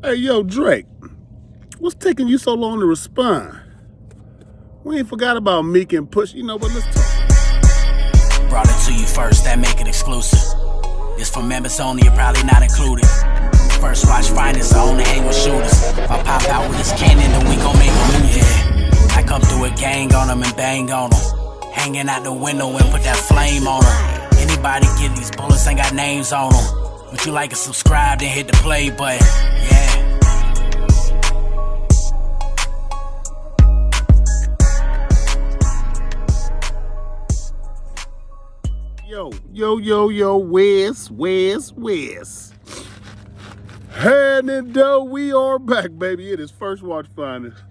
Hey, yo, Drake, what's taking you so long to respond? We ain't forgot about Meek and Push, but let's talk. Brought it to you first, that make it exclusive. This for members only, you're probably not included. First watch finest, I only hang with shooters. If I pop out with this cannon, then we gon' make a movie. Yeah. I come through with gang on them and bang on them. Hanging out the window and put that flame on them. Anybody get these bullets ain't got names on them. Would you like and subscribe, then hit the play button. Yeah. Yo, Wes. And though we are back, baby. It is First Watch Finest.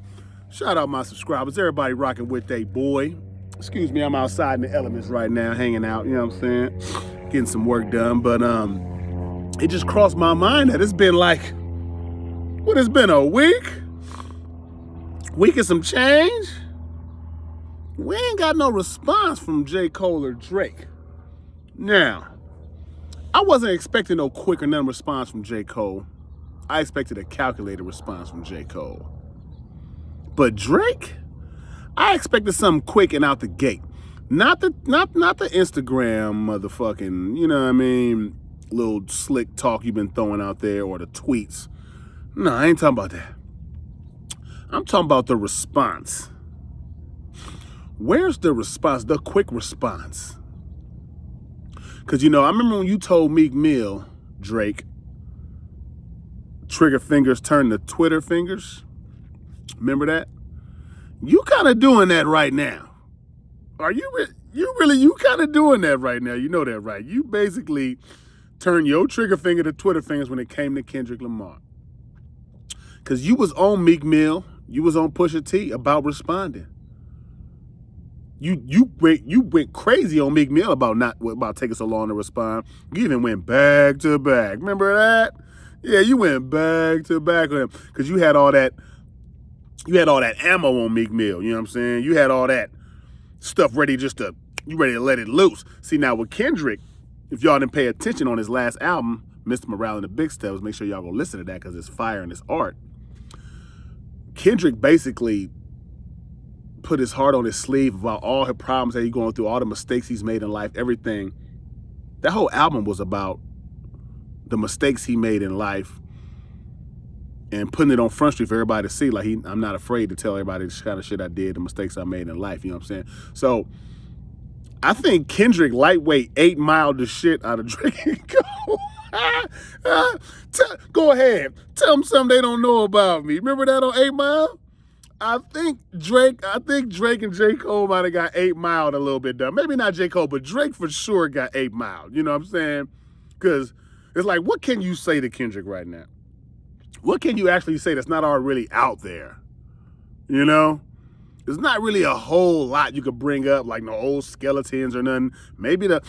Shout out my subscribers. Everybody rocking with they boy. Excuse me, I'm outside in the elements right now, hanging out, you know what I'm saying? Getting some work done. But it just crossed my mind that it's been it's been a week? Week and some change? We ain't got no response from J. Cole or Drake. Now, I wasn't expecting no quick or none response from J. Cole. I expected a calculated response from J. Cole. But Drake, I expected something quick and out the gate. Not the Instagram motherfucking, you know what I mean, little slick talk you've been throwing out there or the tweets. No, I ain't talking about that. I'm talking about the response. Where's the response, the quick response? Because, I remember when you told Meek Mill, Drake, trigger fingers turn to Twitter fingers. Remember that? You kind of doing that right now. Are you you kind of doing that right now? You know that, right? You basically turn your trigger finger to Twitter fingers when it came to Kendrick Lamar. Because you was on Meek Mill, you was on Pusha T about responding. You went crazy on Meek Mill about taking so long to respond. You even went back to back. Remember that? Yeah, you went back to back with him because you had all that ammo on Meek Mill. You know what I'm saying? You had all that stuff ready to let it loose. See, now with Kendrick, if y'all didn't pay attention on his last album, Mr. Morale and the Big Steps, make sure y'all go listen to that because it's fire and it's art. Kendrick basically put his heart on his sleeve about all his problems that he's going through, all the mistakes he's made in life, everything. That whole album was about the mistakes he made in life and putting it on Front Street for everybody to see. Like, I'm not afraid to tell everybody the kind of shit I did, the mistakes I made in life, you know what I'm saying? So, I think Kendrick lightweight 8 Mile the shit out of Drake and Cole. Go ahead. Tell them something they don't know about me. Remember that on 8 Mile? I think Drake and J. Cole might have got 8 Mile a little bit done. Maybe not J. Cole, but Drake for sure got 8 Mile. You know what I'm saying? Because it's like, what can you say to Kendrick right now? What can you actually say that's not already out there? You know? There's not really a whole lot you could bring up, like no old skeletons or nothing. Maybe the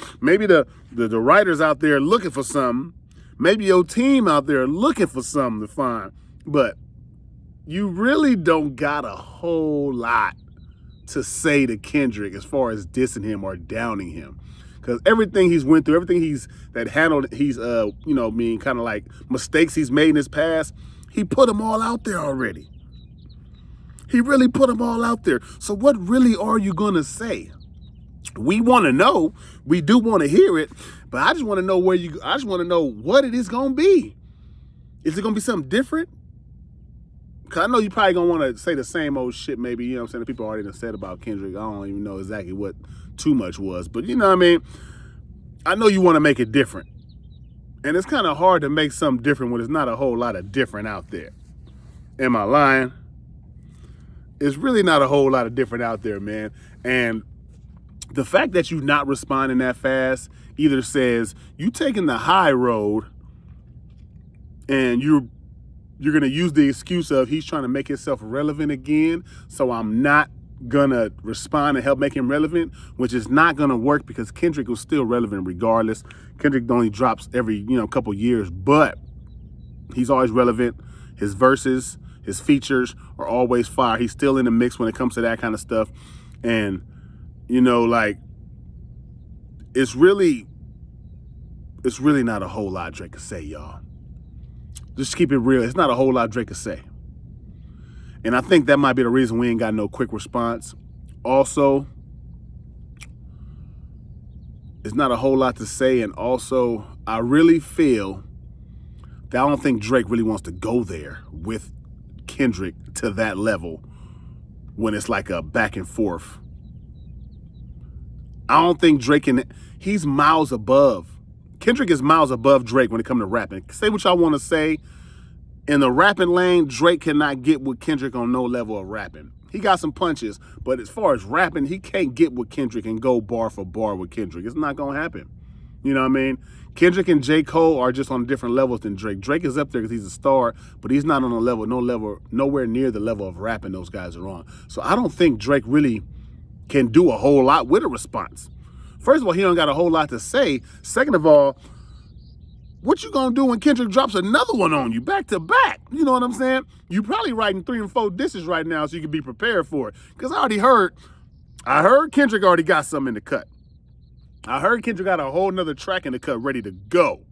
writers out there looking for something. Maybe your team out there looking for something to find. But you really don't got a whole lot to say to Kendrick as far as dissing him or downing him. Because everything he's went through, everything he's kind of like mistakes he's made in his past, he put them all out there already. He really put them all out there. So what really are you going to say? We want to know. We do want to hear it. But I just want to know I just want to know what it is going to be. Is it going to be something different? Because I know you probably going to want to say the same old shit maybe, you know what I'm saying, that people already done said about Kendrick. I don't even know exactly what too much was. But you know what I mean? I know you want to make it different. And it's kind of hard to make something different when there's not a whole lot of different out there. Am I lying? It's really not a whole lot of different out there, man. And the fact that you're not responding that fast either says you taking the high road and you're going to use the excuse of he's trying to make himself relevant again, so I'm not going to respond and help make him relevant, which is not going to work because Kendrick was still relevant regardless. Kendrick only drops every, couple years, but he's always relevant. His verses, his features are always fire. He's still in the mix when it comes to that kind of stuff. And, it's really not a whole lot Drake could say, y'all. Just keep it real. It's not a whole lot Drake could say. And I think that might be the reason we ain't got no quick response. Also, it's not a whole lot to say. And also, I really feel that I don't think Drake really wants to go there with Kendrick to that level when it's like a back and forth. I don't think Drake he's miles above. Kendrick is miles above Drake when it comes to rapping. Say what y'all want to say. In the rapping lane, Drake cannot get with Kendrick on no level of rapping. He got some punches, but as far as rapping, he can't get with Kendrick and go bar for bar with Kendrick. It's not going to happen. You know what I mean? Kendrick and J. Cole are just on different levels than Drake. Drake is up there because he's a star, but he's not on a level, nowhere near the level of rapping those guys are on. So I don't think Drake really can do a whole lot with a response. First of all, he don't got a whole lot to say. Second of all, what you gonna do when Kendrick drops another one on you back to back? You know what I'm saying? You probably writing 3 and 4 dishes right now so you can be prepared for it. Because I heard Kendrick already got something in the cut. I heard Kendrick got a whole nother track in the cut ready to go.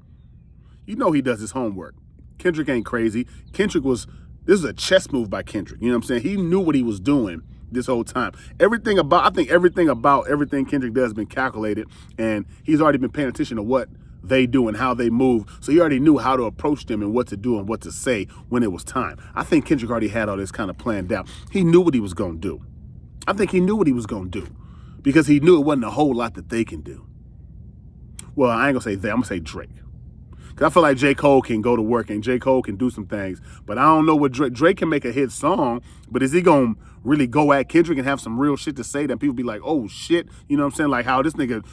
You know he does his homework. Kendrick ain't crazy. This is a chess move by Kendrick. You know what I'm saying? He knew what he was doing this whole time. I think everything about everything Kendrick does has been calculated, and he's already been paying attention to what they do and how they move. So he already knew how to approach them and what to do and what to say when it was time. I think Kendrick already had all this kind of planned out. He knew what he was going to do. I think he knew what he was going to do because he knew it wasn't a whole lot that they can do. Well, I ain't going to say they. I'm going to say Drake. Because I feel like J. Cole can go to work and J. Cole can do some things. But I don't know what Drake can make a hit song, but is he going to really go at Kendrick and have some real shit to say that people be like, oh, shit. You know what I'm saying? Like how this nigga,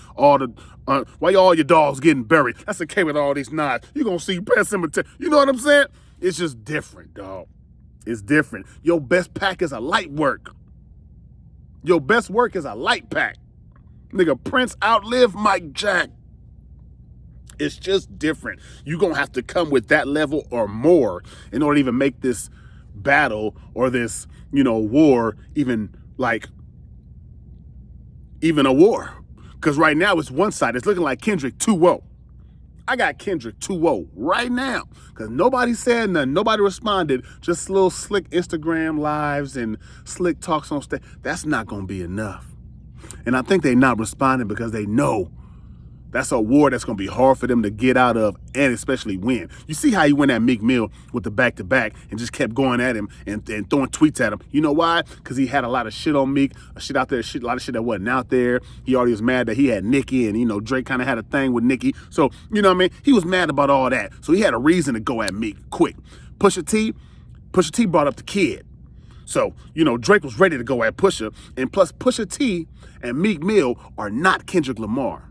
why all your dogs getting buried? That's okay with all these knives. You going to see Pet Cemetery. You know what I'm saying? It's just different, dog. It's different. Your best pack is a light work. Your best work is a light pack. Nigga, Prince outlived Mike Jack. It's just different. You're going to have to come with that level or more in order to even make this battle or this, war even a war. Because right now it's one side. It's looking like Kendrick 2-0. I got Kendrick 2-0 right now because nobody said nothing. Nobody responded. Just little slick Instagram lives and slick talks on stage. That's not going to be enough. And I think they're not responding because they know that's a war that's going to be hard for them to get out of and especially win. You see how he went at Meek Mill with the back-to-back and just kept going at him and throwing tweets at him. You know why? Because he had a lot of shit on Meek, a lot of shit that wasn't out there. He already was mad that he had Nicki and, Drake kind of had a thing with Nicki. So, you know what I mean? He was mad about all that. So he had a reason to go at Meek quick. Pusha T brought up the kid. So, Drake was ready to go at Pusha. And plus Pusha T and Meek Mill are not Kendrick Lamar.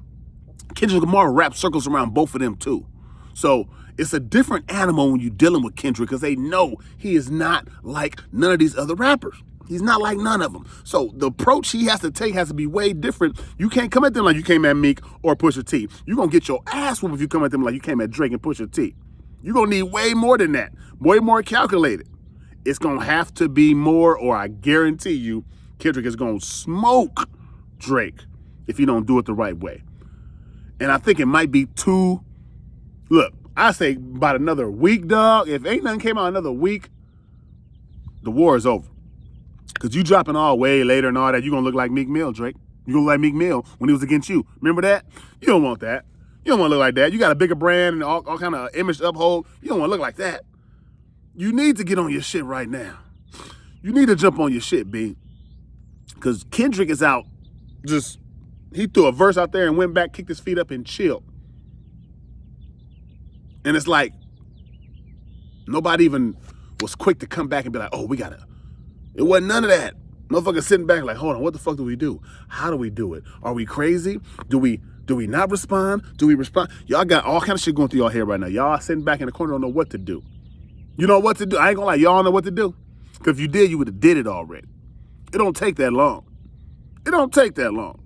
Kendrick Lamar wraps circles around both of them too. So it's a different animal when you're dealing with Kendrick because they know he is not like none of these other rappers. He's not like none of them. So the approach he has to take has to be way different. You can't come at them like you came at Meek or Pusha T. You're going to get your ass whooped if you come at them like you came at Drake and Pusha T. You're going to need way more than that. Way more calculated. It's going to have to be more or I guarantee you Kendrick is going to smoke Drake if you don't do it the right way. And I think it might be I say about another week, dog. If ain't nothing came out another week, the war is over. Because you dropping all way later and all that, you're going to look like Meek Mill, Drake. You're going to look like Meek Mill when he was against you. Remember that? You don't want that. You don't want to look like that. You got a bigger brand and all kind of image to uphold. You don't want to look like that. You need to get on your shit right now. You need to jump on your shit, B. Because Kendrick is out he threw a verse out there and went back, kicked his feet up and chilled. And it's like, nobody even was quick to come back and be like, oh, it wasn't none of that. Motherfucker sitting back like, hold on, what the fuck do we do? How do we do it? Are we crazy? Do we not respond? Do we respond? Y'all got all kind of shit going through your head right now. Y'all sitting back in the corner don't know what to do. You know what to do? I ain't gonna lie, y'all know what to do. Because if you did, you would have did it already. It don't take that long. It don't take that long.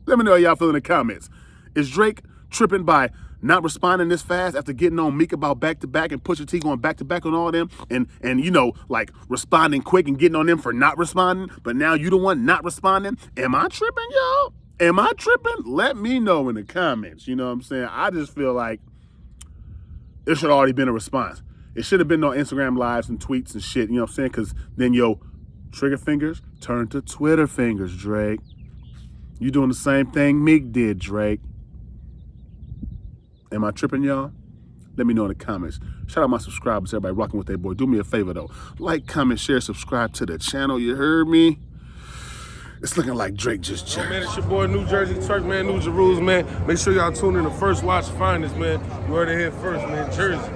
Let me know how y'all feel in the comments. Is Drake tripping by not responding this fast after getting on Meek about back-to-back and Pusha T going back-to-back on all them and responding quick and getting on them for not responding, but now you the one not responding? Am I tripping, y'all? Am I tripping? Let me know in the comments. You know what I'm saying? I just feel like it should already been a response. It should have been no Instagram lives and tweets and shit, you know what I'm saying? Because then your trigger fingers turn to Twitter fingers, Drake. You doing the same thing Meek did, Drake. Am I tripping, y'all? Let me know in the comments. Shout out my subscribers, everybody rocking with their boy. Do me a favor, though. Like, comment, share, subscribe to the channel. You heard me? It's looking like Drake just Oh, changed. man, it's your boy, New Jersey Turk, man, New Jerusalem, man. Make sure y'all tune in to First Watch Finest, man. You heard it here first, man. Jersey.